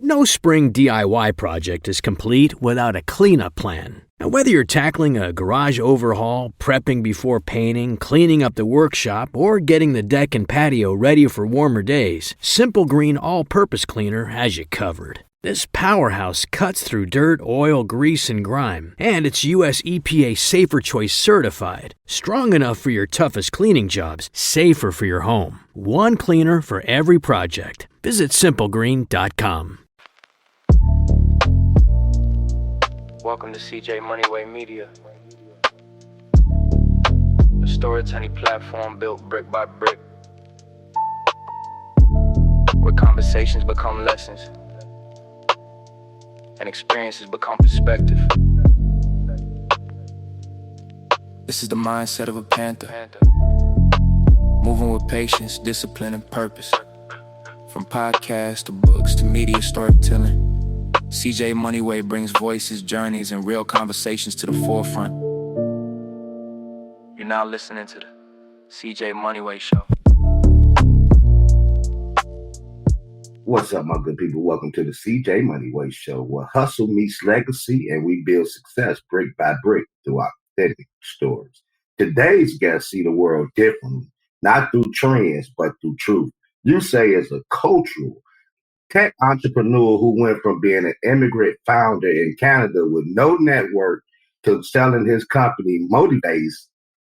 No spring DIY project is complete without a cleanup plan. Now, whether you're tackling a garage overhaul, prepping before painting, cleaning up the workshop, or getting the deck and patio ready for warmer days, Simple Green All-Purpose Cleaner has you covered. This powerhouse cuts through dirt, oil, grease, and grime, and it's US EPA Safer Choice certified. Strong enough for your toughest cleaning jobs, safer for your home. One cleaner for every project. Visit simplegreen.com. Welcome to CJ Moneyway Media, a storytelling platform built brick by brick, where conversations become lessons and experiences become perspective. This is the mindset of a panther, moving with patience, discipline, and purpose. From podcasts to books to media storytelling, CJ Moneyway brings voices, journeys, and real conversations to the forefront. You're now listening to the CJ Moneyway Show. What's up, my good people? Welcome to the CJ Moneyway Show, where hustle meets legacy and we build success brick by brick through authentic stories. Today's guests see the world differently, not through trends, but through truth. You say is a cultural tech entrepreneur who went from being an immigrant founder in Canada with no network to selling his company Moneybase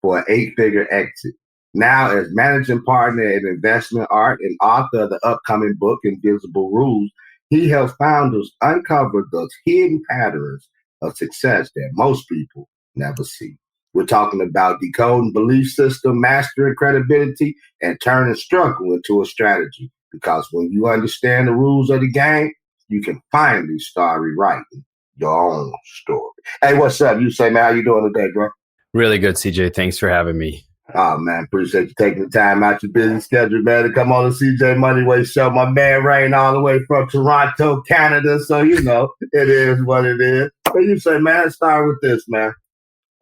for an 8-figure exit. Now, as managing partner in investment art and author of the upcoming book Invisible Rules, he helps founders uncover those hidden patterns of success that most people never see. We're talking about decoding belief system, mastering credibility, and turning struggle into a strategy. Because when you understand the rules of the game, you can finally start rewriting your own story. Hey, what's up? You say, man, how you doing today, bro? Really good, CJ. Thanks for having me. Oh, man, appreciate you taking the time out your busy schedule, man, to come on the CJ Moneyway Show. My man Rain all the way from Toronto, Canada. So, you know, it is what it is. But you say, man, let's start with this, man.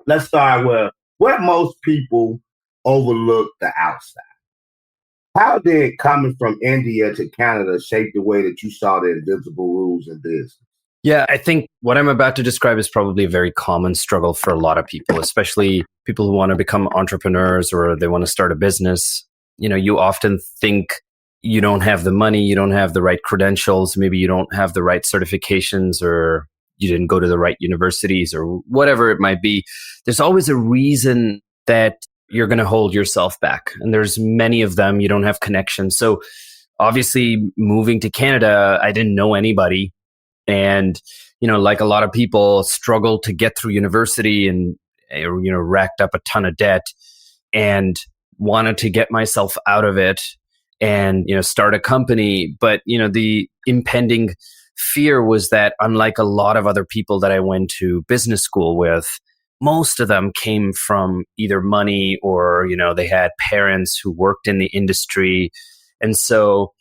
Let's start with what most people overlook the outside. How did coming from India to Canada shape the way that you saw the invisible rules in business? Yeah, I think what I'm about to describe is probably a very common struggle for a lot of people, especially people who want to become entrepreneurs or they want to start a business. You know, you often think you don't have the money, you don't have the right credentials, maybe you don't have the right certifications, or you didn't go to the right universities, or whatever it might be. There's always a reason that you're going to hold yourself back. And there's many of them. You don't have connections. So obviously moving to Canada, I didn't know anybody. And, you know, like a lot of people, struggled to get through university and, you know, racked up a ton of debt and wanted to get myself out of it and, you know, start a company. But, you know, the impending fear was that unlike a lot of other people that I went to business school with, most of them came from either money or, you know, they had parents who worked in the industry. And so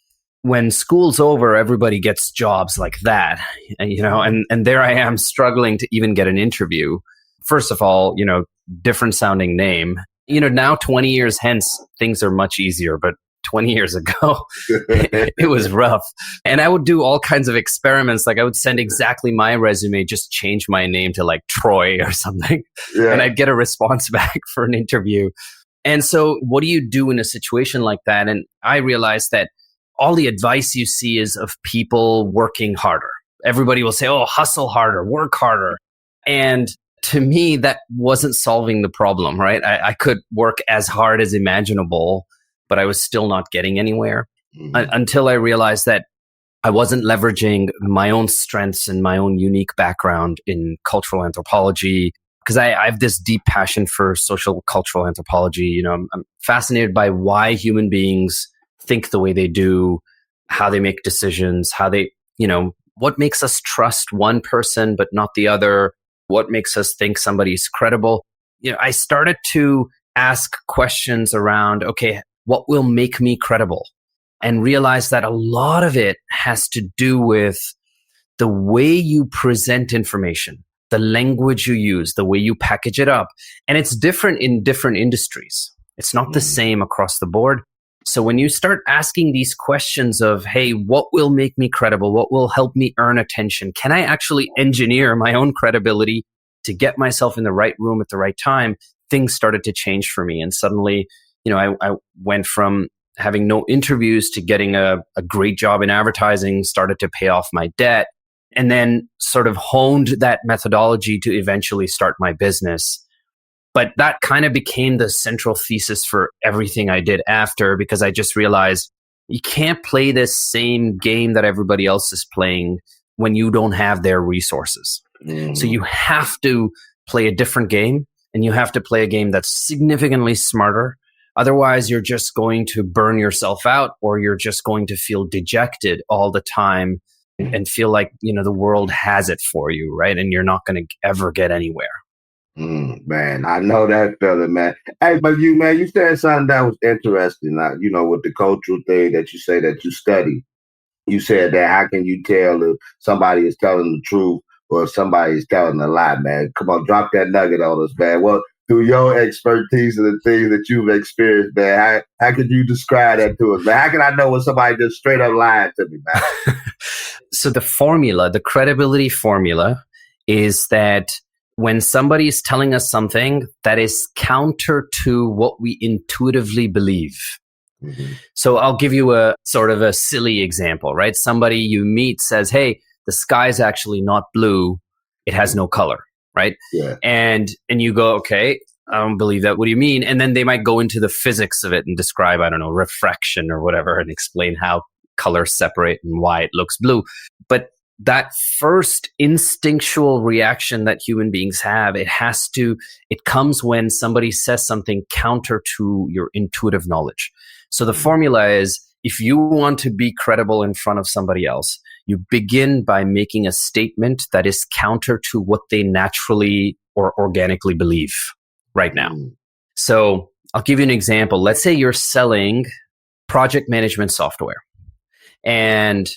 when school's over, everybody gets jobs like that, you know, and there I am struggling to even get an interview. First of all, you know, different sounding name. You know, now 20 years hence, things are much easier, but 20 years ago, it was rough. And I would do all kinds of experiments. Like I would send exactly my resume, just change my name to like Troy or something. Yeah. And I'd get a response back for an interview. And so what do you do in a situation like that? And I realized that all the advice you see is of people working harder. Everybody will say, oh, hustle harder, work harder. And to me, that wasn't solving the problem, right? I could work as hard as imaginable, but I was still not getting anywhere until I realized that I wasn't leveraging my own strengths and my own unique background in cultural anthropology, because I have this deep passion for social cultural anthropology. You know, I'm fascinated by why human beings think the way they do, how they make decisions, how they, you know, what makes us trust one person but not the other, what makes us think somebody's credible. You know, I started to ask questions around, okay, what will make me credible? And realize that a lot of it has to do with the way you present information, the language you use, the way you package it up. And it's different in different industries. It's not the same across the board. So when you start asking these questions of, hey, what will make me credible? What will help me earn attention? Can I actually engineer my own credibility to get myself in the right room at the right time? Things started to change for me. And suddenly, I went from having no interviews to getting a great job in advertising, started to pay off my debt, and then sort of honed that methodology to eventually start my business. But that kind of became the central thesis for everything I did after, because I just realized you can't play this same game that everybody else is playing when you don't have their resources. So you have to play a different game, and you have to play a game that's significantly smarter. Otherwise, you're just going to burn yourself out, or you're just going to feel dejected all the time and feel like, the world has it for you, right? And you're not going to ever get anywhere. Man, I know that feeling, man. Hey, but you said something that was interesting. With the cultural thing that you say that you study, you said that how can you tell if somebody is telling the truth or if somebody is telling a lie, man? Come on, drop that nugget on us, man. Well, through your expertise and the things that you've experienced, man, how could you describe that to us, man? How can I know when somebody just straight up lying to me, man? So the credibility formula is that when somebody is telling us something that is counter to what we intuitively believe. So I'll give you a sort of a silly example, right? Somebody you meet says, hey, the sky is actually not blue. It has no color, right? Yeah. And you go, okay, I don't believe that. What do you mean? And then they might go into the physics of it and describe, I don't know, refraction or whatever, and explain how colors separate and why it looks blue. But that first instinctual reaction that human beings have, it comes when somebody says something counter to your intuitive knowledge. So the formula is, if you want to be credible in front of somebody else, you begin by making a statement that is counter to what they naturally or organically believe right now. So I'll give you an example. Let's say you're selling project management software, and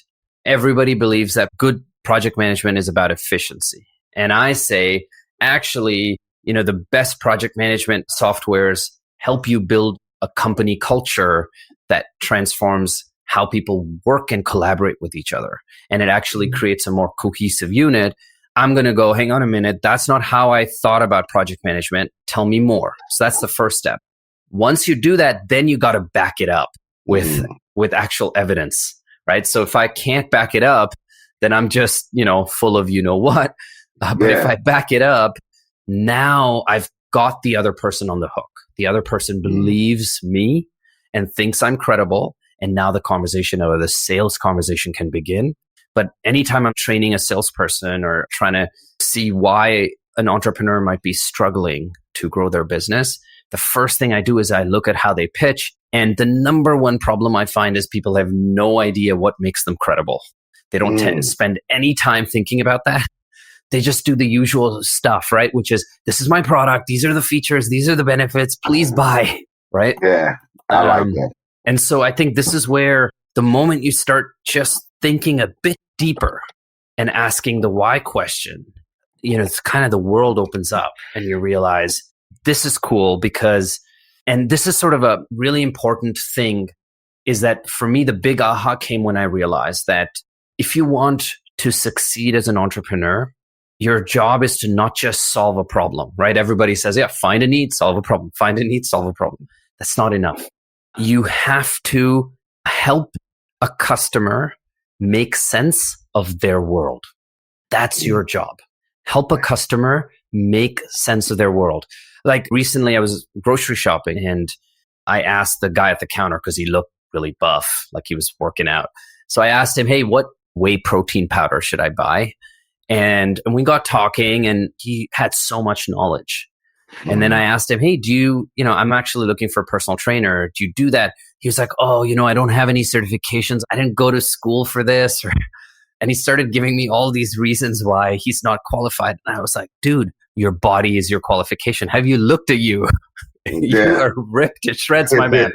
everybody believes that good project management is about efficiency. And I say, actually, the best project management softwares help you build a company culture that transforms how people work and collaborate with each other. And it actually creates a more cohesive unit. I'm going to go, hang on a minute. That's not how I thought about project management. Tell me more. So that's the first step. Once you do that, then you got to back it up with actual evidence. Right. So if I can't back it up, then I'm just, full of what. But if I back it up, now I've got the other person on the hook. The other person believes me and thinks I'm credible. And now the conversation or the sales conversation can begin. But anytime I'm training a salesperson or trying to see why an entrepreneur might be struggling to grow their business, the first thing I do is I look at how they pitch. And the number one problem I find is people have no idea what makes them credible. They don't tend to spend any time thinking about that. They just do the usual stuff, right? Which is, this is my product. These are the features. These are the benefits. Please buy, right? Yeah, I like that. And so I think this is where the moment you start just thinking a bit deeper and asking the why question, it's kind of the world opens up and you realize this is cool because, and this is sort of a really important thing, is that for me, the big aha came when I realized that if you want to succeed as an entrepreneur, your job is to not just solve a problem, right? Everybody says, yeah, find a need, solve a problem, find a need, solve a problem. That's not enough. You have to help a customer make sense of their world. That's your job. Help a customer make sense of their world. Like recently I was grocery shopping and I asked the guy at the counter, because he looked really buff, like he was working out. So I asked him, hey, what whey protein powder should I buy? And we got talking and he had so much knowledge. And then I asked him, hey, I'm actually looking for a personal trainer. Do you do that? He was like, oh, I don't have any certifications. I didn't go to school for this. And he started giving me all these reasons why he's not qualified. And I was like, dude, your body is your qualification. Have you looked at you? You are ripped to shreds, my man.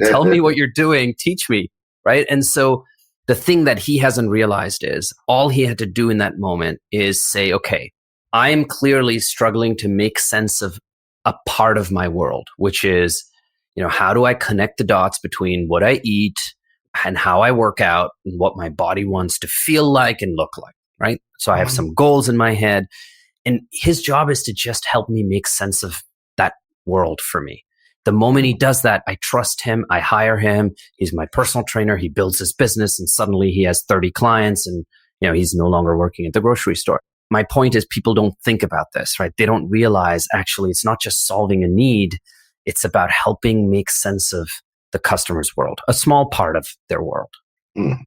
Tell me what you're doing. Teach me. Right. And so the thing that he hasn't realized is all he had to do in that moment is say, okay, I am clearly struggling to make sense of a part of my world, which is, How do I connect the dots between what I eat and how I work out and what my body wants to feel like and look like, right? So I have some goals in my head, and his job is to just help me make sense of that world for me. The moment he does that, I trust him. I hire him. He's my personal trainer. He builds his business, and suddenly he has 30 clients, and he's no longer working at the grocery store. My point is, people don't think about this, right? They don't realize actually it's not just solving a need. It's about helping make sense of the customer's world, a small part of their world.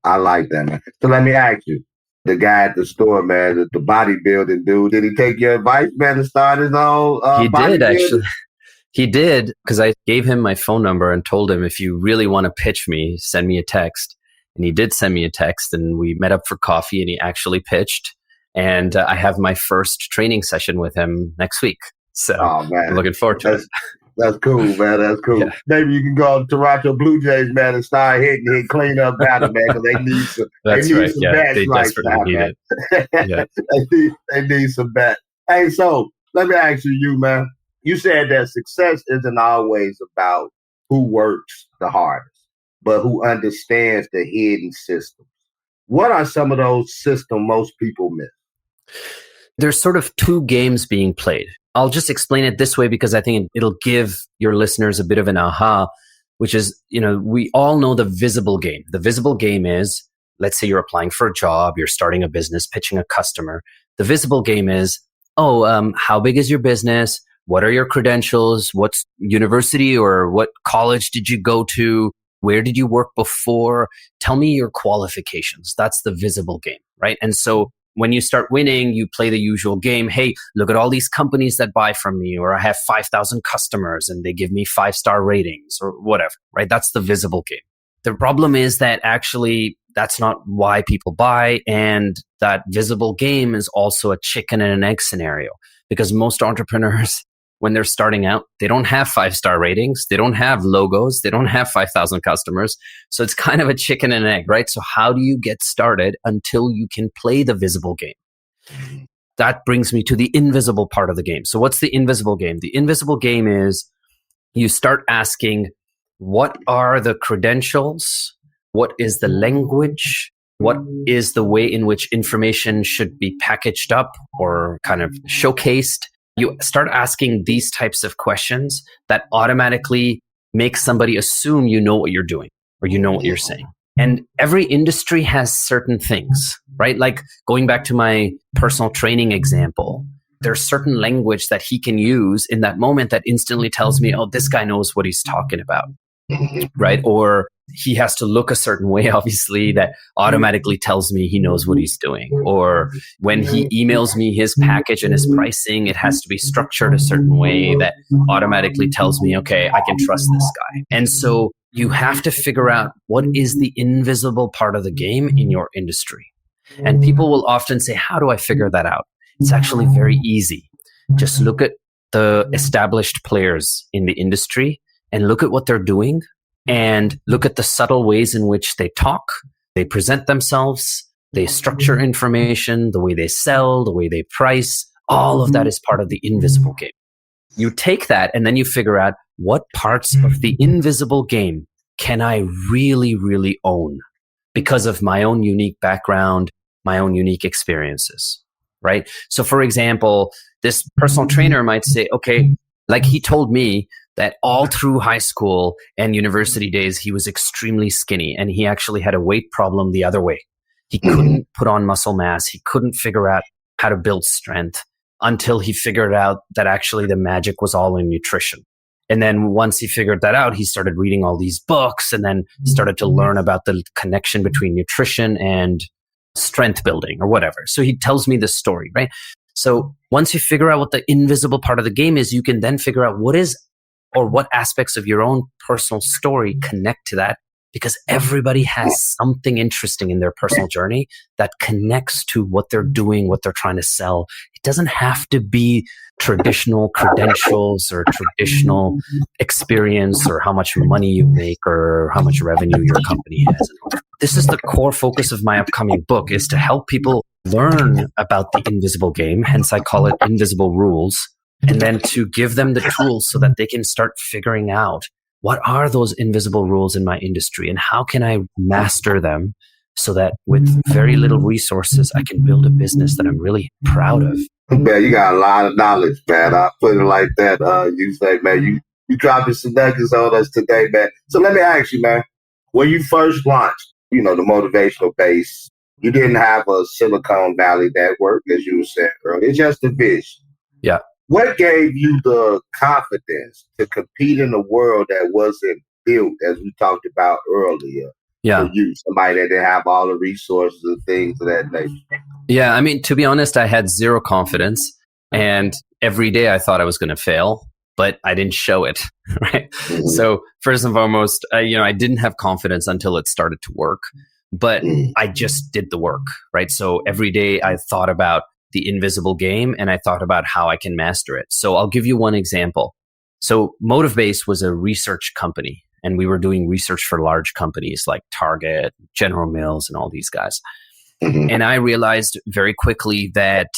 I like that, man. So let me ask you, the guy at the store, man, the bodybuilding dude, did he take your advice, man, to start his own He did, actually. He did, because I gave him my phone number and told him, if you really want to pitch me, send me a text. And he did send me a text, and we met up for coffee, and he actually pitched. And I have my first training session with him next week. So I'm looking forward to it. That's cool, man. That's cool. Yeah. Maybe you can go to Toronto Blue Jays, man, and start hitting clean up batter, man, because they need some. That's they need right. some Yeah, bats they right desperately now, need man. it. Yeah. they need some bats. Hey, so let me ask you, man. You said that success isn't always about who works the hardest, but who understands the hidden systems. What are some of those systems most people miss? There's sort of two games being played. I'll just explain it this way because I think it'll give your listeners a bit of an aha, which is, we all know the visible game. The visible game is, let's say you're applying for a job, you're starting a business, pitching a customer. The visible game is, how big is your business? What are your credentials? What university or what college did you go to? Where did you work before? Tell me your qualifications. That's the visible game, right? And so when you start winning, you play the usual game. Hey, look at all these companies that buy from me, or I have 5,000 customers and they give me 5-star ratings or whatever, right? That's the visible game. The problem is that actually that's not why people buy. And that visible game is also a chicken and an egg scenario, because most entrepreneurs, when they're starting out, they don't have 5-star ratings. They don't have logos. They don't have 5,000 customers. So it's kind of a chicken and egg, right? So how do you get started until you can play the visible game? That brings me to the invisible part of the game. So what's the invisible game? The invisible game is you start asking, what are the credentials? What is the language? What is the way in which information should be packaged up or kind of showcased? You start asking these types of questions that automatically make somebody assume you know what you're doing or you know what you're saying. And every industry has certain things, right? Like going back to my personal training example, there's certain language that he can use in that moment that instantly tells me, oh, this guy knows what he's talking about, right? Or he has to look a certain way, obviously, that automatically tells me he knows what he's doing. Or when he emails me his package and his pricing, it has to be structured a certain way that automatically tells me, okay, I can trust this guy. And so you have to figure out what is the invisible part of the game in your industry. And people will often say, how do I figure that out? It's actually very easy. Just look at the established players in the industry and look at what they're doing. And look at the subtle ways in which they talk, they present themselves, they structure information, the way they sell, the way they price. All of that is part of the invisible game. You take that and then you figure out what parts of the invisible game can I really, really own because of my own unique background, my own unique experiences, right? So for example, this personal trainer might say, okay, like he told me, that all through high school and university days, he was extremely skinny and he actually had a weight problem the other way. He couldn't put on muscle mass. He couldn't figure out how to build strength until he figured out that actually the magic was all in nutrition. And then once he figured that out, he started reading all these books and then started to learn about the connection between nutrition and strength building or whatever. So he tells me this story, right? So once you figure out what the invisible part of the game is, you can then figure out what is or what aspects of your own personal story connect to that, because everybody has something interesting in their personal journey that connects to what they're doing, what they're trying to sell. It doesn't have to be traditional credentials or traditional experience or how much money you make or how much revenue your company has. This is the core focus of my upcoming book, is to help people learn about the invisible game. Hence, I call it Invisible Rules. And then to give them the tools so that they can start figuring out what are those invisible rules in my industry and how can I master them so that with very little resources, I can build a business that I'm really proud of. Man, you got a lot of knowledge, man. I put it like that. You say, man, you dropping some nuggets on us today, man. So let me ask you, man, when you first launched, the motivational base, you didn't have a Silicon Valley network, as you were saying earlier. It's just a vision. Yeah. What gave you the confidence to compete in a world that wasn't built, as we talked about earlier? Yeah. For you, somebody that didn't have all the resources and things of that nature. Yeah. I mean, to be honest, I had zero confidence. And every day I thought I was going to fail, but I didn't show it. Right. Mm-hmm. So first and foremost, I didn't have confidence until it started to work, but I just did the work. Right. So every day I thought about the invisible game and I thought about how I can master it. So I'll give you one example. So MotiveBase was a research company. And we were doing research for large companies like Target, General Mills, and all these guys. Mm-hmm. And I realized very quickly that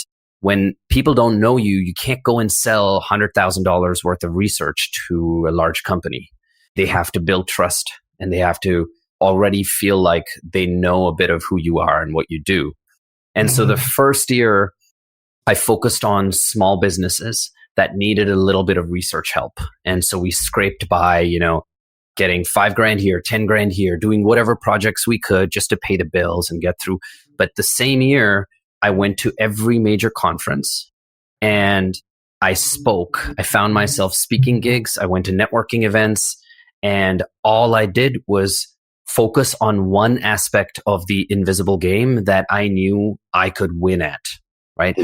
when people don't know you, you can't go and sell $100,000 worth of research to a large company. They have to build trust and they have to already feel like they know a bit of who you are and what you do. And so the first year, I focused on small businesses that needed a little bit of research help. And so we scraped by, getting $5,000 here, $10,000 here, doing whatever projects we could just to pay the bills and get through. But the same year, I went to every major conference and I spoke. I found myself speaking gigs. I went to networking events and all I did was focus on one aspect of the invisible game that I knew I could win at, right?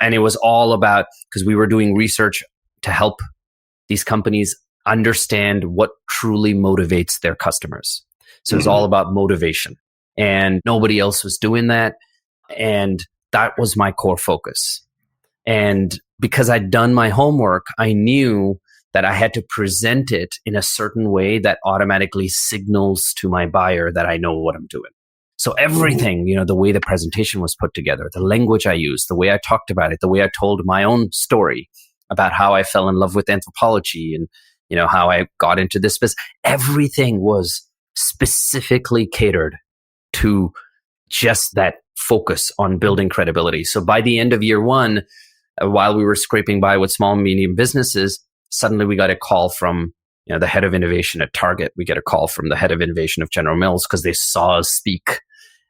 And it was all about, because we were doing research to help these companies understand what truly motivates their customers. So it's all about motivation and nobody else was doing that. And that was my core focus. And because I'd done my homework, I knew that I had to present it in a certain way that automatically signals to my buyer that I know what I'm doing. So everything, the way the presentation was put together, the language I used, the way I talked about it, the way I told my own story about how I fell in love with anthropology and how I got into this business. Everything was specifically catered to just that focus on building credibility. So by the end of year one, while we were scraping by with small and medium businesses, suddenly we got a call from the head of innovation at Target. We get a call from the head of innovation of General Mills because they saw us speak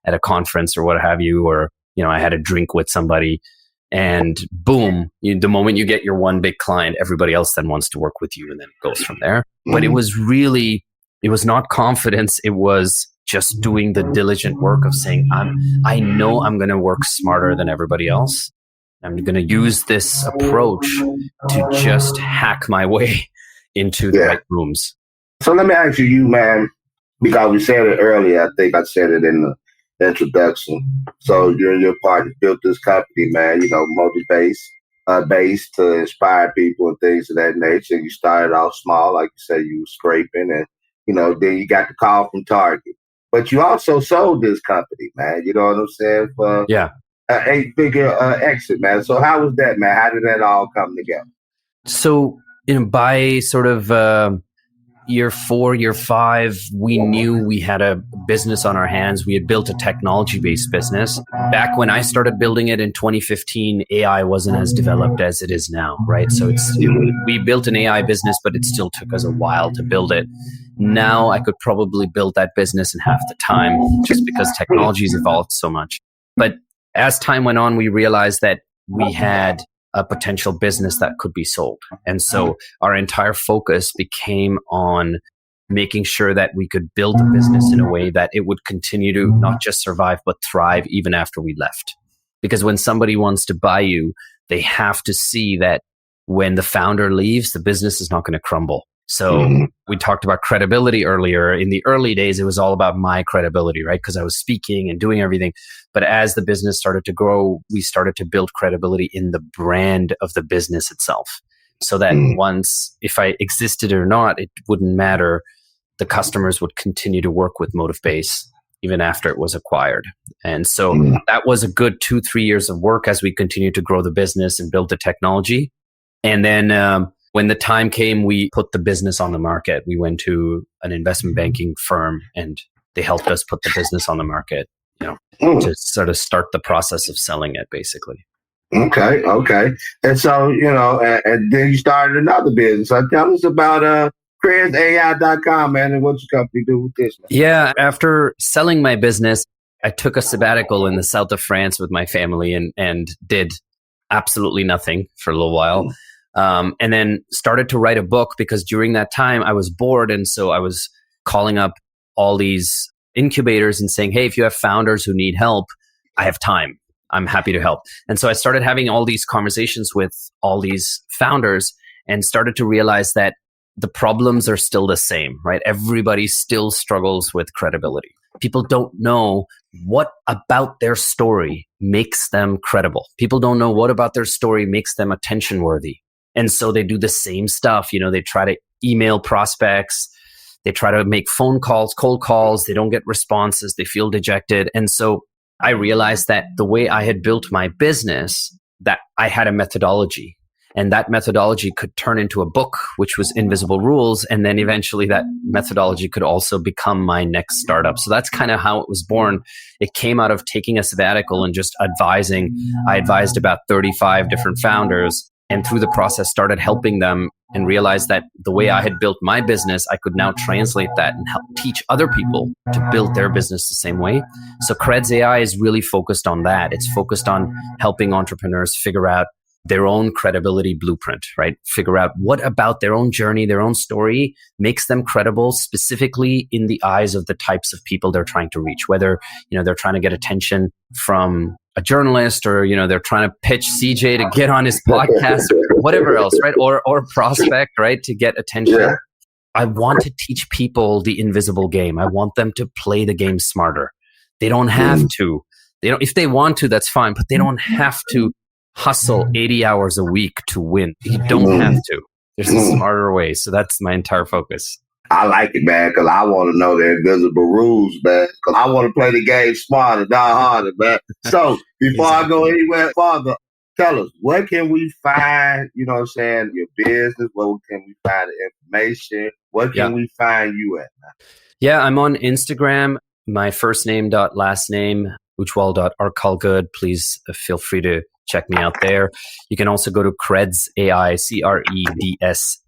at a conference or what have you, or I had a drink with somebody. And boom, the moment you get your one big client, everybody else then wants to work with you and then it goes from there. But it was not confidence. It was just doing the diligent work of saying, I know I'm going to work smarter than everybody else. I'm going to use this approach to just hack my way into the right rooms. So let me ask you, man, because we said it earlier, I think I said it in the introduction. So you and your partner built this company, man, motivate based to inspire people and things of that nature. And you started off small, like you said, you were scraping and, then you got the call from Target. But you also sold this company, man, you know what I'm saying? For an 8-figure exit, man. So how was that, man? How did that all come together? So, by sort of year 4, year 5, we knew we had a business on our hands. We had built a technology-based business. Back when I started building it in 2015, AI wasn't as developed as it is now, right? So we built an AI business, but it still took us a while to build it. Now I could probably build that business in half the time just because technology's evolved so much. But as time went on, we realized that we had a potential business that could be sold. And so our entire focus became on making sure that we could build the business in a way that it would continue to not just survive, but thrive even after we left. Because when somebody wants to buy you, they have to see that when the founder leaves, the business is not going to crumble. So we talked about credibility earlier. In the early days, it was all about my credibility, right? Because I was speaking and doing everything. But as the business started to grow, we started to build credibility in the brand of the business itself. So that once, if I existed or not, it wouldn't matter. The customers would continue to work with MotiveBase even after it was acquired. And so that was a good 2-3 years of work as we continued to grow the business and build the technology. And then when the time came, we put the business on the market. We went to an investment banking firm and they helped us put the business on the market, to sort of start the process of selling it, basically. Okay. And so, and then you started another business. So tell us about CredsAI.com, man, and what your company do with this, man. Yeah, after selling my business, I took a sabbatical in the south of France with my family and did absolutely nothing for a little while. And then started to write a book because during that time I was bored. And so I was calling up all these incubators and saying, hey, if you have founders who need help, I have time. I'm happy to help. And so I started having all these conversations with all these founders and started to realize that the problems are still the same, right? Everybody still struggles with credibility. People don't know what about their story makes them credible. People don't know what about their story makes them attention worthy. And so they do the same stuff. They try to email prospects. They try to make phone calls, cold calls. They don't get responses. They feel dejected. And so I realized that the way I had built my business, that I had a methodology. And that methodology could turn into a book, which was Invisible Rules. And then eventually that methodology could also become my next startup. So that's kind of how it was born. It came out of taking a sabbatical and just advising. I advised about 35 different founders. And through the process, started helping them and realized that the way I had built my business, I could now translate that and help teach other people to build their business the same way. So Creds AI is really focused on that. It's focused on helping entrepreneurs figure out their own credibility blueprint, right? Figure out what about their own journey, their own story makes them credible, specifically in the eyes of the types of people they're trying to reach, whether, they're trying to get attention from a journalist or, they're trying to pitch CJ to get on his podcast or whatever else, right? Or prospect, right? To get attention. Yeah. I want to teach people the invisible game. I want them to play the game smarter. They don't have to. If they want to, that's fine, but they don't have to hustle 80 hours a week to win. You don't have to. There's a smarter way. So that's my entire focus. I like it, man, because I want to know the invisible rules, man. Because I want to play the game smarter, not harder, man. So before I go anywhere farther, tell us, where can we find, your business? Where can we find the information? Where can we find you at, man? Yeah, I'm on Instagram. My first name dot last name, Ujwal.Arkalgud. Please feel free to check me out there. You can also go to CredsAI,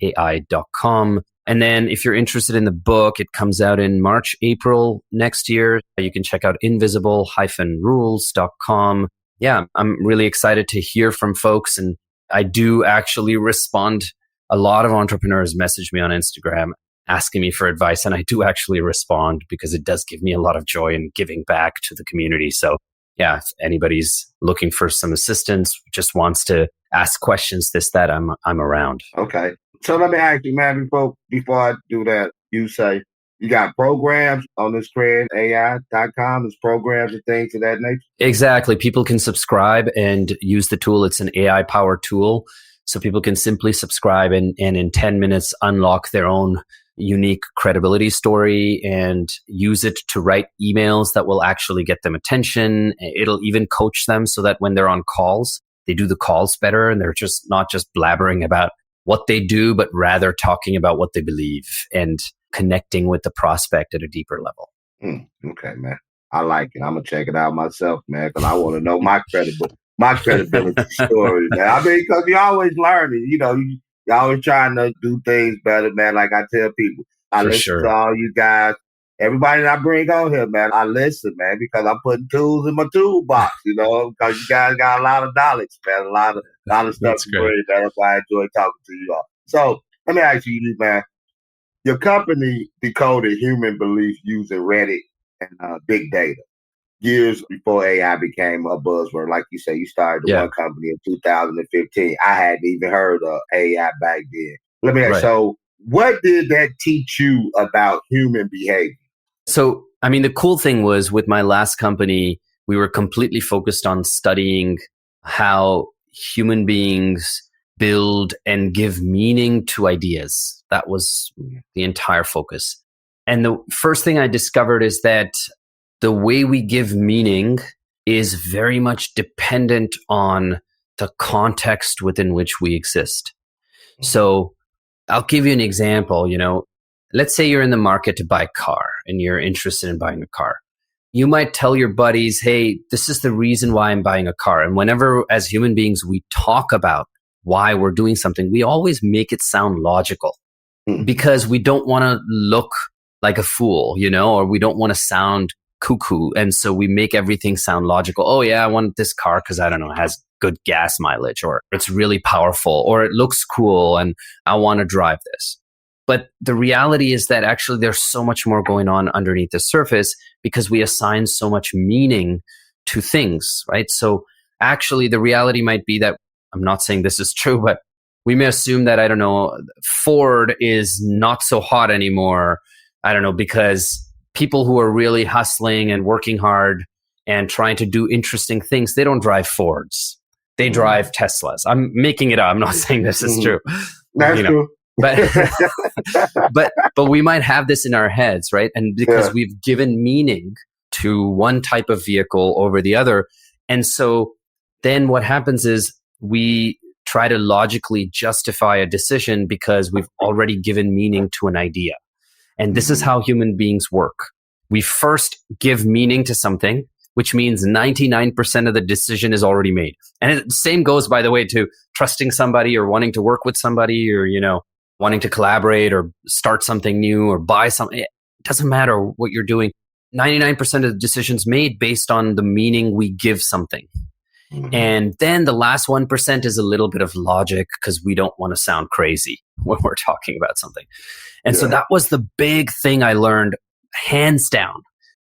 CredsAI.com. And then if you're interested in the book, it comes out in March, April next year. You can check out invisible-rules.com. Yeah, I'm really excited to hear from folks. And I do actually respond. A lot of entrepreneurs message me on Instagram asking me for advice. And I do actually respond because it does give me a lot of joy in giving back to the community. So yeah, if anybody's looking for some assistance, just wants to ask questions, that, I'm around. Okay. So let me ask you, man, before I do that, you say you got programs on this CredsAI.com, there's programs and things of that nature? Exactly. People can subscribe and use the tool. It's an AI-powered tool. So people can simply subscribe and in 10 minutes unlock their own unique credibility story and use it to write emails that will actually get them attention. It'll even coach them so that when they're on calls, they do the calls better and they're just not just blabbering about what they do, but rather talking about what they believe and connecting with the prospect at a deeper level. Okay, man. I like it. I'm going to check it out myself, man, because I want to know my credibility story, man. I mean, because you're always learning, you're always trying to do things better, man. Like I tell people, I listen to all you guys. Everybody that I bring on here, man, I listen, man, because I'm putting tools in my toolbox, because you guys got a lot of knowledge, man, a lot of stuff to bring, man. That's why I enjoy talking to you all. So let me ask you, man, your company decoded human belief using Reddit and big data years before AI became a buzzword. Like you say, you started one company in 2015. I hadn't even heard of AI back then. Let me ask you, so what did that teach you about human behavior? So, I mean, the cool thing was with my last company, we were completely focused on studying how human beings build and give meaning to ideas. That was the entire focus. And the first thing I discovered is that the way we give meaning is very much dependent on the context within which we exist. So I'll give you an example. Let's say you're in the market to buy a car and you're interested in buying a car. You might tell your buddies, hey, this is the reason why I'm buying a car. And whenever, as human beings, we talk about why we're doing something, we always make it sound logical because we don't want to look like a fool, or we don't want to sound cuckoo. And so we make everything sound logical. Oh yeah, I want this car because, I don't know, it has good gas mileage, or it's really powerful, or it looks cool and I want to drive this. But the reality is that actually there's so much more going on underneath the surface because we assign so much meaning to things, right? So actually the reality might be that, I'm not saying this is true, but we may assume that, I don't know, Ford is not so hot anymore. I don't know, because people who are really hustling and working hard and trying to do interesting things, they don't drive Fords. They drive Teslas. I'm making it up. I'm not saying this is true. That's true. But we might have this in our heads, right? And because we've given meaning to one type of vehicle over the other. And so then what happens is we try to logically justify a decision because we've already given meaning to an idea. And this is how human beings work. We first give meaning to something, which means 99% of the decision is already made. And the same goes, by the way, to trusting somebody or wanting to work with somebody or, wanting to collaborate or start something new or buy something. It doesn't matter what you're doing. 99% of the decisions made based on the meaning we give something. And then the last 1% is a little bit of logic because we don't want to sound crazy when we're talking about something. And so that was the big thing I learned, hands down.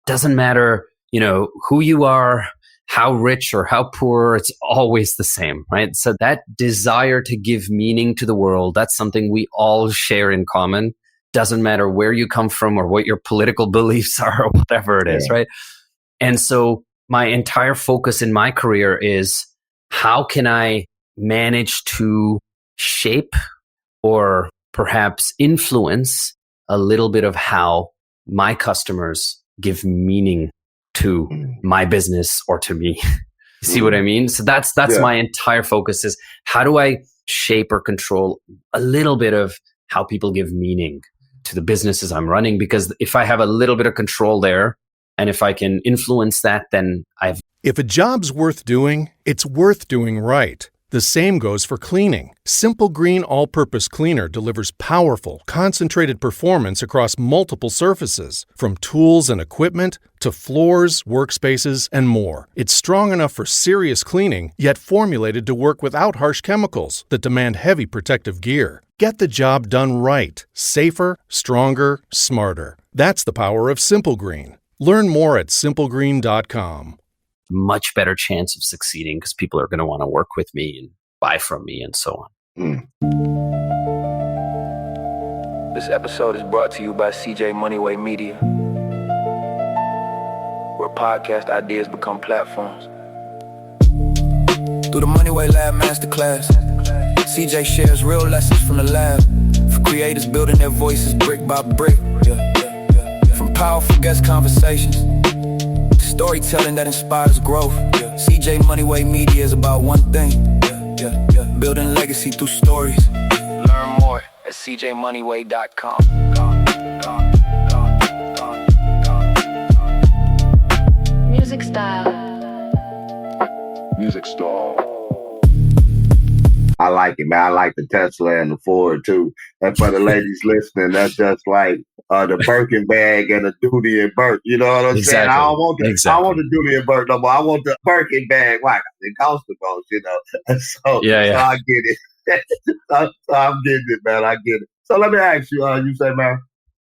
Doesn't matter, who you are, how rich or how poor, it's always the same, right? So that desire to give meaning to the world, that's something we all share in common. Doesn't matter where you come from or what your political beliefs are or whatever it is, right? And so my entire focus in my career is how can I manage to shape or perhaps influence a little bit of how my customers give meaning to my business or to me. See what I mean? So that's my entire focus is how do I shape or control a little bit of how people give meaning to the businesses I'm running? Because if I have a little bit of control there, and if I can influence that, then If a job's worth doing, it's worth doing right. The same goes for cleaning. Simple Green All-Purpose Cleaner delivers powerful, concentrated performance across multiple surfaces, from tools and equipment to floors, workspaces, and more. It's strong enough for serious cleaning, yet formulated to work without harsh chemicals that demand heavy protective gear. Get the job done right, safer, stronger, smarter. That's the power of Simple Green. Learn more at simplegreen.com. much better chance of succeeding because people are going to want to work with me and buy from me and so on. This episode is brought to you by CJ Moneyway Media, where podcast ideas become platforms. Through the Moneyway Lab Masterclass, CJ shares real lessons from the lab for creators building their voices brick by brick. From powerful guest conversations, storytelling that inspires growth. CJ Moneyway Media is about one thing, building legacy through stories. Learn more at cjmoneyway.com. Music style. Music style. I like it, man. I like the Tesla and the Ford too. And for the ladies listening, that's just like the Birkin bag and the Dooney and Burke. You know what I'm saying? I don't want the, I want the Dooney and Burke no more. I want the Birkin bag. Like it costs the most, So, so I get it. so I'm getting it, man. I get it. So let me ask you. You say, man,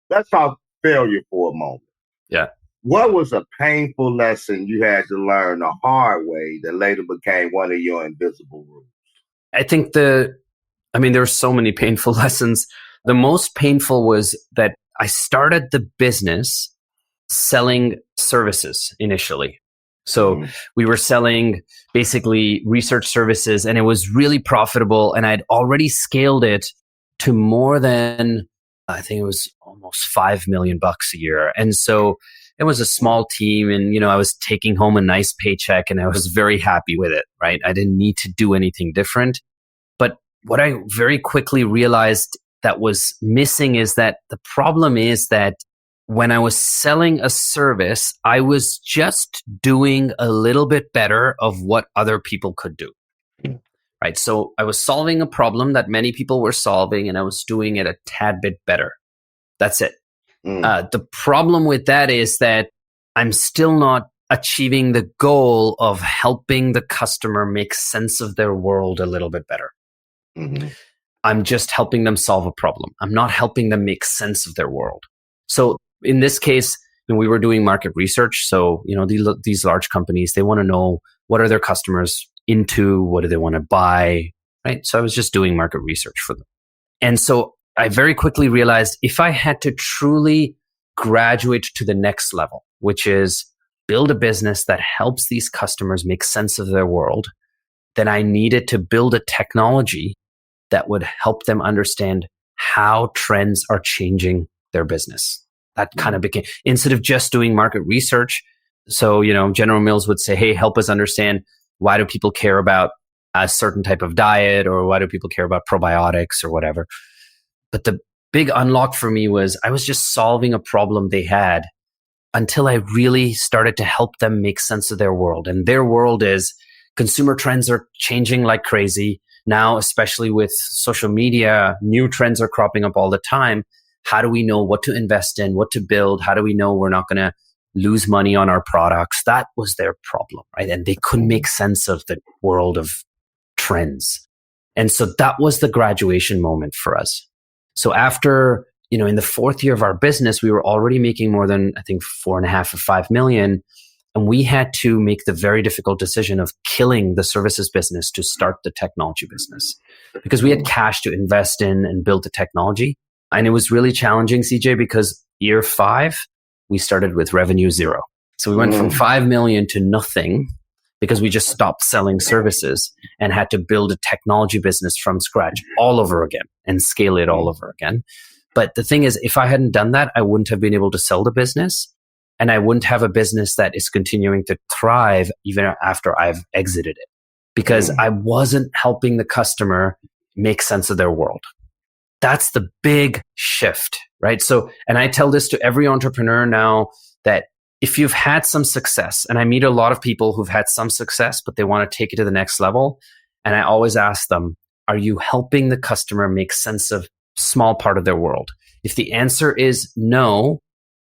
let's talk failure for a moment. Yeah. What was a painful lesson you had to learn the hard way that later became one of your invisible rules? I think there were so many painful lessons. The most painful was that I started the business selling services initially. So we were selling basically research services and it was really profitable. And I'd already scaled it to more than, I think it was almost $5 million a year. And so it was a small team and, I was taking home a nice paycheck and I was very happy with it, right? I didn't need to do anything different. But what I very quickly realized that was missing is that the problem is that when I was selling a service, I was just doing a little bit better of what other people could do. Right. So I was solving a problem that many people were solving, and I was doing it a tad bit better. That's it. The problem with that is that I'm still not achieving the goal of helping the customer make sense of their world a little bit better. Mm-hmm. I'm just helping them solve a problem. I'm not helping them make sense of their world. So in this case, when we were doing market research, so these large companies, they want to know what are their customers into, what do they want to buy, right? So I was just doing market research for them. And so I very quickly realized if I had to truly graduate to the next level, which is build a business that helps these customers make sense of their world, then I needed to build a technology that would help them understand how trends are changing their business. That kind of became, instead of just doing market research. So, General Mills would say, hey, help us understand, why do people care about a certain type of diet, or why do people care about probiotics or whatever? But the big unlock for me was I was just solving a problem they had until I really started to help them make sense of their world. And their world is consumer trends are changing like crazy. Now, especially with social media, new trends are cropping up all the time. How do we know what to invest in, what to build? How do we know we're not going to lose money on our products? That was their problem, right? And they couldn't make sense of the world of trends. And so that was the graduation moment for us. So after, in the fourth year of our business, we were already making more than, I think, 4.5 or 5 million. And we had to make the very difficult decision of killing the services business to start the technology business, because we had cash to invest in and build the technology. And it was really challenging, CJ, because year 5, we started with revenue 0. So we went from 5 million to nothing because we just stopped selling services and had to build a technology business from scratch all over again and scale it all over again. But the thing is, if I hadn't done that, I wouldn't have been able to sell the business, and I wouldn't have a business that is continuing to thrive even after I've exited it, because I wasn't helping the customer make sense of their world. That's the big shift, right? So, and I tell this to every entrepreneur now, that if you've had some success, and I meet a lot of people who've had some success, but they want to take it to the next level. And I always ask them, are you helping the customer make sense of small part of their world? If the answer is no,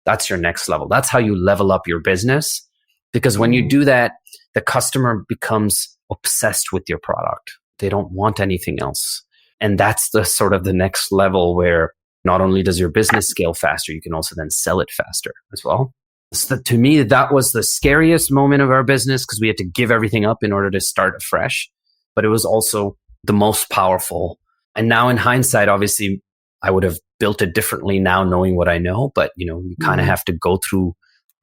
that's your next level. That's how you level up your business. Because when you do that, the customer becomes obsessed with your product. They don't want anything else. And that's the sort of the next level where not only does your business scale faster, you can also then sell it faster as well. So to me, that was the scariest moment of our business, because we had to give everything up in order to start afresh. But it was also the most powerful. And now in hindsight, obviously, I would have built it differently now, knowing what I know. But, you kind of have to go through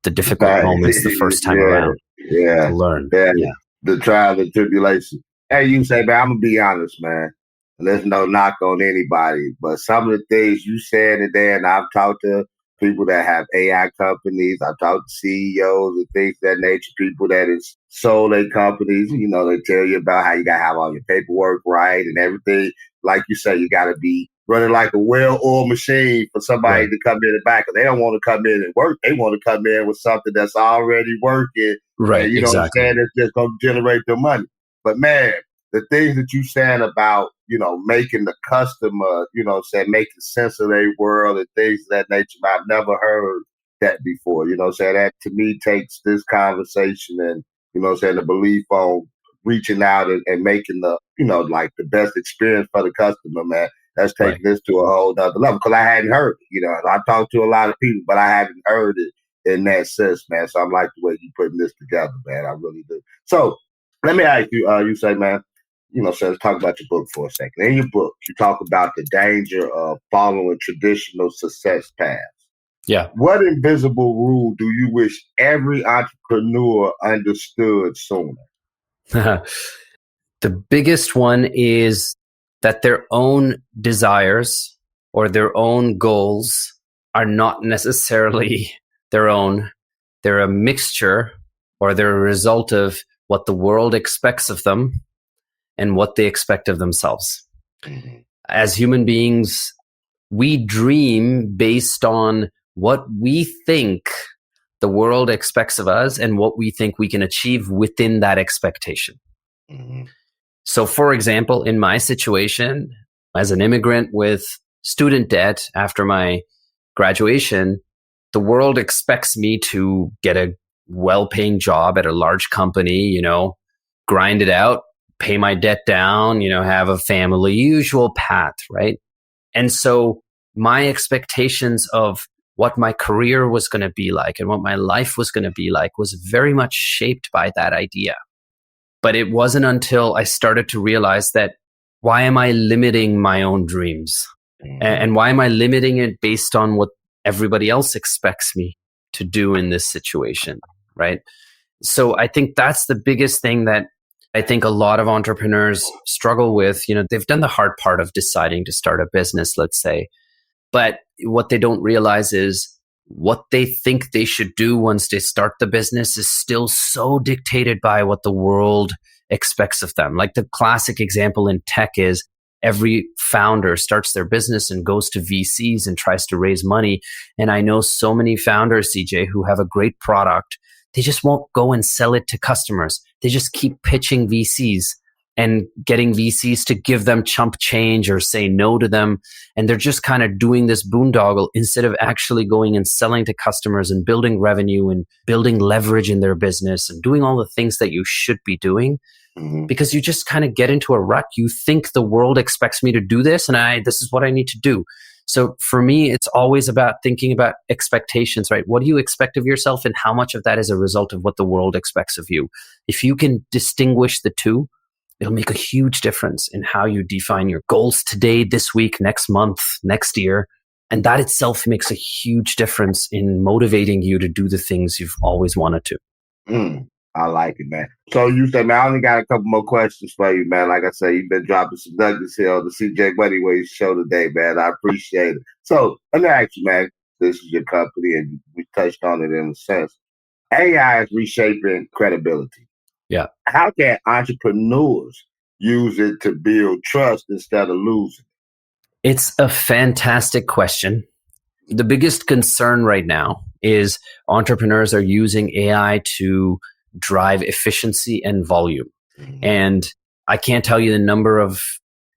the difficult moments the first time around to learn. Yeah. The trial and tribulation. Hey, you say, man, I'm going to be honest, man. There's no knock on anybody, but some of the things you said today, and I've talked to people that have AI companies, I've talked to CEOs and things of that nature, people that is sold their companies, they tell you about how you got to have all your paperwork right and everything. Like you say, you got to be running like a well-oiled machine for somebody to come in and back. They don't want to come in and work. They want to come in with something that's already working. Right, and, what I'm saying? It's just going to generate their money. But man, the things that you saying about, making the customer, making sense of their world and things of that nature, I've never heard that before. That to me takes this conversation and, the belief on reaching out and making the, like the best experience for the customer, man. That's taking this to a whole nother level, because I hadn't heard it. I talked to a lot of people, but I haven't heard it in that sense, man. So I'm like the way you putting this together, man. I really do. So let me ask you, you say, man, so let's talk about your book for a second. In your book, you talk about the danger of following traditional success paths. Yeah. What invisible rule do you wish every entrepreneur understood sooner? The biggest one is that their own desires or their own goals are not necessarily their own. They're a mixture, or they're a result of what the world expects of them and what they expect of themselves. As human beings, we dream based on what we think the world expects of us and what we think we can achieve within that expectation. Mm-hmm. So, for example, in my situation, as an immigrant with student debt after my graduation, the world expects me to get a well-paying job at a large company, grind it out, pay my debt down, have a family, usual path, right? And so my expectations of what my career was going to be like and what my life was going to be like was very much shaped by that idea. But it wasn't until I started to realize that why am I limiting my own dreams? Mm-hmm. And why am I limiting it based on what everybody else expects me to do in this situation, right? So I think that's the biggest thing that I think a lot of entrepreneurs struggle with. They've done the hard part of deciding to start a business, let's say. But what they don't realize is what they think they should do once they start the business is still so dictated by what the world expects of them. Like the classic example in tech is every founder starts their business and goes to VCs and tries to raise money. And I know so many founders, CJ, who have a great product. They just won't go and sell it to customers. They just keep pitching VCs and getting VCs to give them chump change or say no to them. And they're just kind of doing this boondoggle instead of actually going and selling to customers and building revenue and building leverage in their business and doing all the things that you should be doing. Mm-hmm. Because you just kind of get into a rut. You think the world expects me to do this and this is what I need to do. So for me, it's always about thinking about expectations, right? What do you expect of yourself and how much of that is a result of what the world expects of you? If you can distinguish the two, it'll make a huge difference in how you define your goals today, this week, next month, next year. And that itself makes a huge difference in motivating you to do the things you've always wanted to. I like it, man. So you said, man, I only got a couple more questions for you, man. Like I said, you've been dropping some nuggets here on the CJ Moneyway Show today, man. I appreciate it. So let me ask you, man, this is your company and we touched on it in a sense. AI is reshaping credibility. Yeah. How can entrepreneurs use it to build trust instead of losing? It's a fantastic question. The biggest concern right now is entrepreneurs are using AI to drive efficiency and volume. Mm-hmm. And I can't tell you the number of,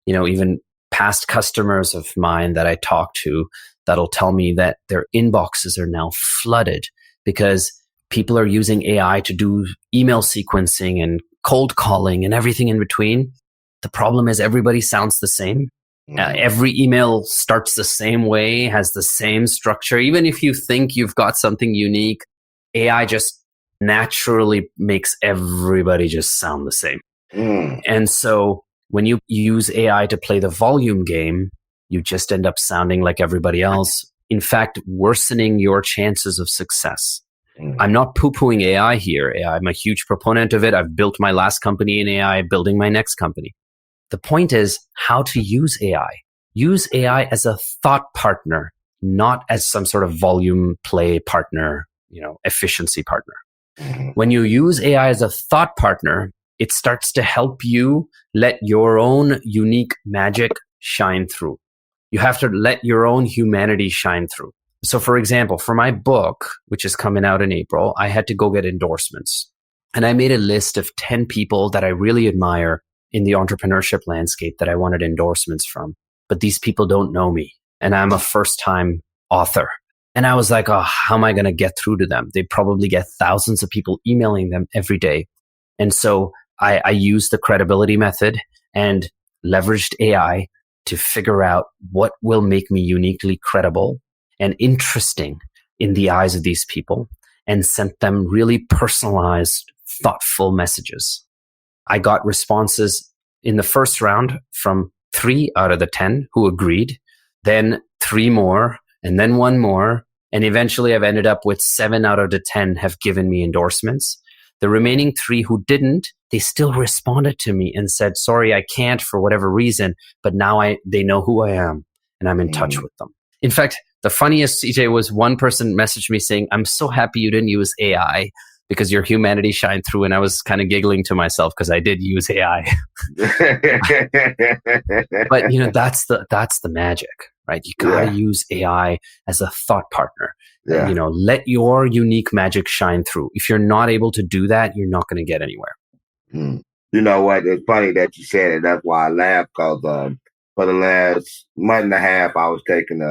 even past customers of mine that I talk to that'll tell me that their inboxes are now flooded because people are using AI to do email sequencing and cold calling and everything in between. The problem is everybody sounds the same. Mm-hmm. Every email starts the same way, has the same structure. Even if you think you've got something unique, AI just naturally makes everybody just sound the same. And so when you use AI to play the volume game, you just end up sounding like everybody else. In fact, worsening your chances of success. I'm not poo-pooing AI here. I'm a huge proponent of it. I've built my last company in AI, building my next company. The point is how to use AI. Use AI as a thought partner, not as some sort of volume play partner, efficiency partner. When you use AI as a thought partner, it starts to help you let your own unique magic shine through. You have to let your own humanity shine through. So for example, for my book, which is coming out in April, I had to go get endorsements. And I made a list of 10 people that I really admire in the entrepreneurship landscape that I wanted endorsements from. But these people don't know me. And I'm a first-time author. And I was like, oh, how am I going to get through to them? They probably get thousands of people emailing them every day. And so I used the credibility method and leveraged AI to figure out what will make me uniquely credible and interesting in the eyes of these people and sent them really personalized, thoughtful messages. I got responses in the first round from 3 out of the 10 who agreed, then 3 more, and then 1 more. And eventually I've ended up with 7 out of the 10 have given me endorsements. The remaining 3 who didn't, they still responded to me and said, sorry, I can't for whatever reason, but now they know who I am and I'm in touch with them. In fact, the funniest, CJ, was one person messaged me saying, I'm so happy you didn't use AI because your humanity shined through. And I was kind of giggling to myself because I did use AI. But that's the magic. right? You got to Yeah. use AI as a thought partner. Yeah. Let your unique magic shine through. If you're not able to do that, you're not going to get anywhere. Mm. You know what? It's funny that you said it. That's why I laughed because for the last month and a half, I was taking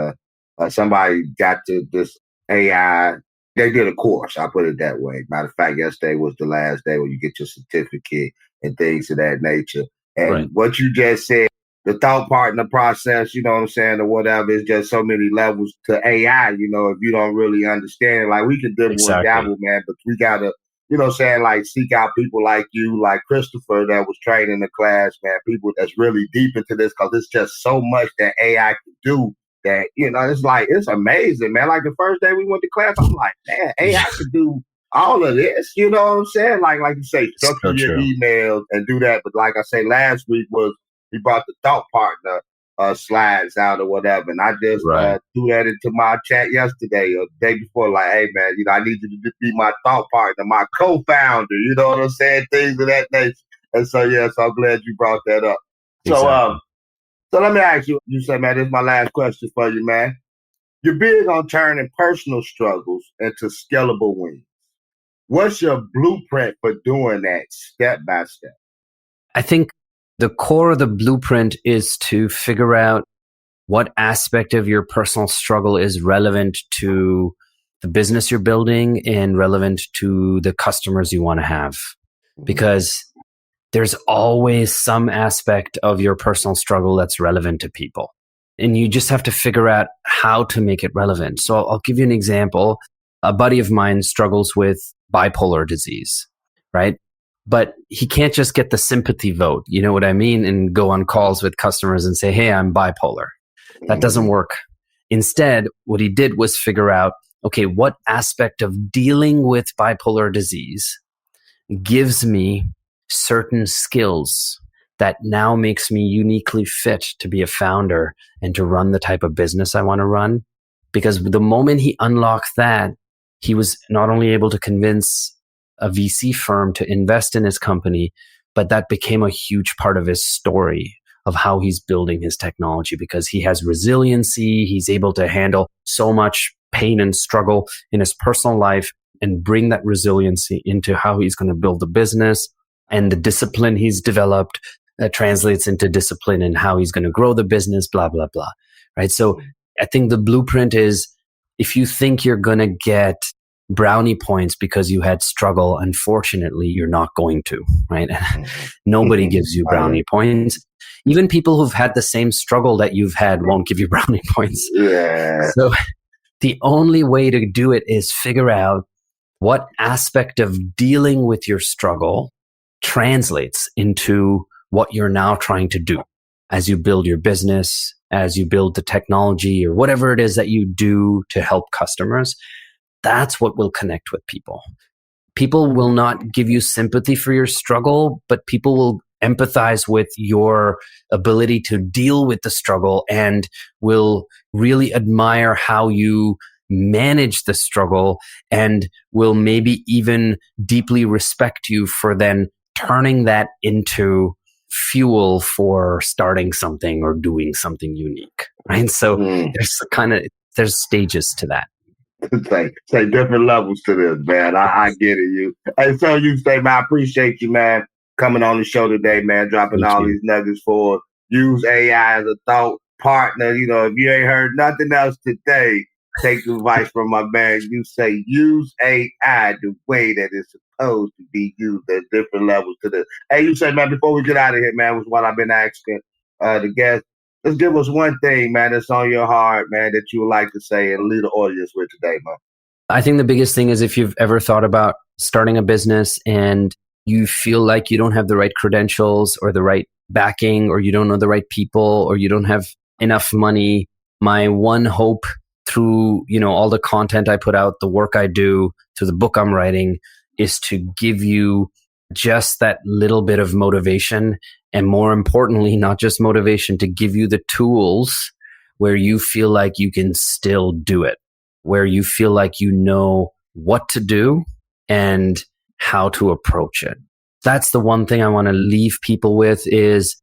somebody got to this AI. They did a course. I put it that way. Matter of fact, yesterday was the last day where you get your certificate and things of that nature. And Right. what you just said, the thought partner process, you know what I'm saying, or whatever, is just so many levels to AI, if you don't really understand. Like, we can dibble and Exactly. dabble, man, but we got to, like, seek out people like you, like Christopher, that was training the class, man, people that's really deep into this, because it's just so much that AI can do that, it's like, it's amazing, man. Like, the first day we went to class, I'm like, man, AI can do all of this, you know what I'm saying? Like you say, structure So your true. emails and do that. But like I say, last week we brought the thought partner slides out or whatever, and I just Right. threw that into my chat yesterday or the day before. Like, hey man, I need you to be my thought partner, my co-founder. You know what I'm saying? Things of that nature. And so so I'm glad you brought that up. So Exactly. so let me ask you. You say, man, this is my last question for you, man. You're big on turning personal struggles into scalable wins. What's your blueprint for doing that step by step? I think the core of the blueprint is to figure out what aspect of your personal struggle is relevant to the business you're building and relevant to the customers you want to have. Because there's always some aspect of your personal struggle that's relevant to people. And you just have to figure out how to make it relevant. So I'll give you an example. A buddy of mine struggles with bipolar disease, right? But he can't just get the sympathy vote, you know what I mean? And go on calls with customers and say, hey, I'm bipolar. That doesn't work. Instead, what he did was figure out, okay, what aspect of dealing with bipolar disease gives me certain skills that now makes me uniquely fit to be a founder and to run the type of business I want to run. Because the moment he unlocked that, he was not only able to convince a VC firm to invest in his company, but that became a huge part of his story of how he's building his technology, because he has resiliency. He's able to handle so much pain and struggle in his personal life and bring that resiliency into how he's going to build the business. And the discipline he's developed that translates into discipline in how he's going to grow the business, blah, blah, blah. Right. So I think the blueprint is, if you think you're going to get brownie points because you had struggle, unfortunately, you're not going to, right? Nobody gives you brownie points. Even people who've had the same struggle that you've had won't give you brownie points. Yeah. So the only way to do it is figure out what aspect of dealing with your struggle translates into what you're now trying to do as you build your business, as you build the technology, or whatever it is that you do to help customers. That's what will connect with people. People will not give you sympathy for your struggle, but people will empathize with your ability to deal with the struggle and will really admire how you manage the struggle, and will maybe even deeply respect you for then turning that into fuel for starting something or doing something unique, right? So there's stages to that. say different levels to this, man. I get it, you. And so you say, man, I appreciate you, man, coming on the show today, man, dropping Thank all you. these nuggets for us. Use AI as a thought partner. If you ain't heard nothing else today, take the advice from my man. You say use AI the way that it's supposed to be used. There's different levels to this. Hey, you say, man, before we get out of here, man, was what I've been asking the guests. Let's give us one thing, man, that's on your heart, man, that you would like to say and lead the audience with today, man. I think the biggest thing is, if you've ever thought about starting a business and you feel like you don't have the right credentials or the right backing, or you don't know the right people, or you don't have enough money, my one hope through, all the content I put out, the work I do, through the book I'm writing, is to give you just that little bit of motivation. And more importantly, not just motivation, to give you the tools where you feel like you can still do it, where you feel like you know what to do and how to approach it. That's the one thing I want to leave people with is,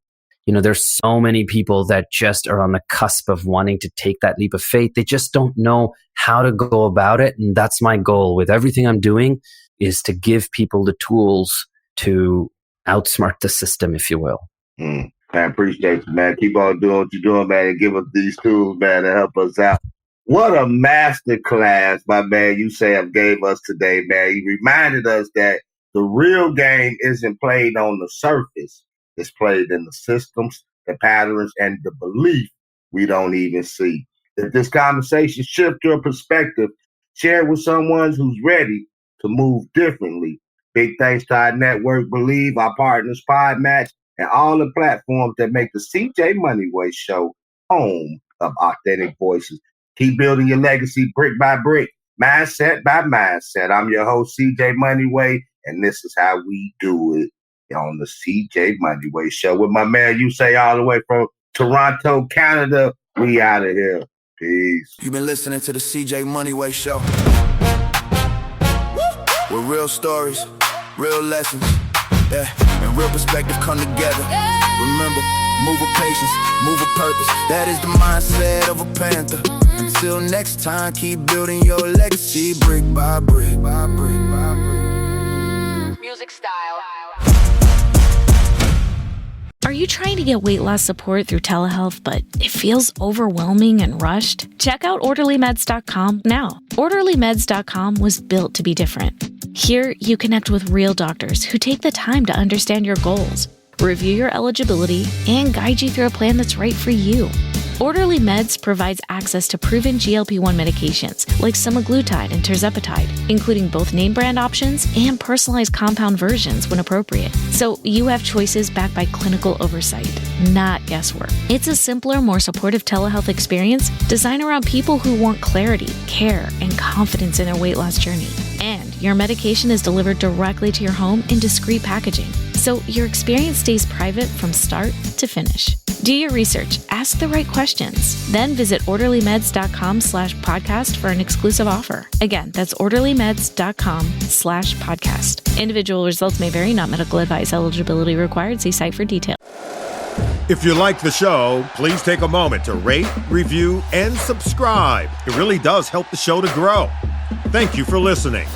There's so many people that just are on the cusp of wanting to take that leap of faith. They just don't know how to go about it. And that's my goal with everything I'm doing, is to give people the tools to outsmart the system, if you will. I appreciate you, man. Keep on doing what you're doing, man, and give us these tools, man, to help us out. What a master class, my man, Usam gave us today, man. He reminded us that the real game isn't played on the surface. It's played in the systems, the patterns, and the belief we don't even see. If this conversation shifts your perspective, share it with someone who's ready to move differently. Big thanks to our network, Bleav, our partners, Podmatch, and all the platforms that make the CJ Moneyway Show home of authentic voices. Keep building your legacy brick by brick, mindset by mindset. I'm your host, CJ Moneyway, and this is how we do it on the CJ Moneyway Show with my man, all the way from Toronto, Canada. We out of here. Peace. You've been listening to the CJ Moneyway Show. Where real stories, real lessons, and real perspective come together. Remember, move with patience, move with purpose. That is the mindset of a panther. Until next time, keep building your legacy brick by brick by brick by brick. Music style. Are you trying to get weight loss support through telehealth, but it feels overwhelming and rushed? Check out orderlymeds.com now. Orderlymeds.com was built to be different. Here, you connect with real doctors who take the time to understand your goals, review your eligibility, and guide you through a plan that's right for you. Orderly Meds provides access to proven GLP-1 medications like semaglutide and tirzepatide, including both name brand options and personalized compound versions when appropriate. So you have choices backed by clinical oversight, not guesswork. It's a simpler, more supportive telehealth experience designed around people who want clarity, care, and confidence in their weight loss journey. And your medication is delivered directly to your home in discreet packaging, so your experience stays private from start to finish. Do your research, ask the right questions, then visit orderlymeds.com/podcast for an exclusive offer. Again, that's orderlymeds.com/podcast. Individual results may vary, not medical advice. Eligibility required. See site for details. If you like the show, please take a moment to rate, review, and subscribe. It really does help the show to grow. Thank you for listening.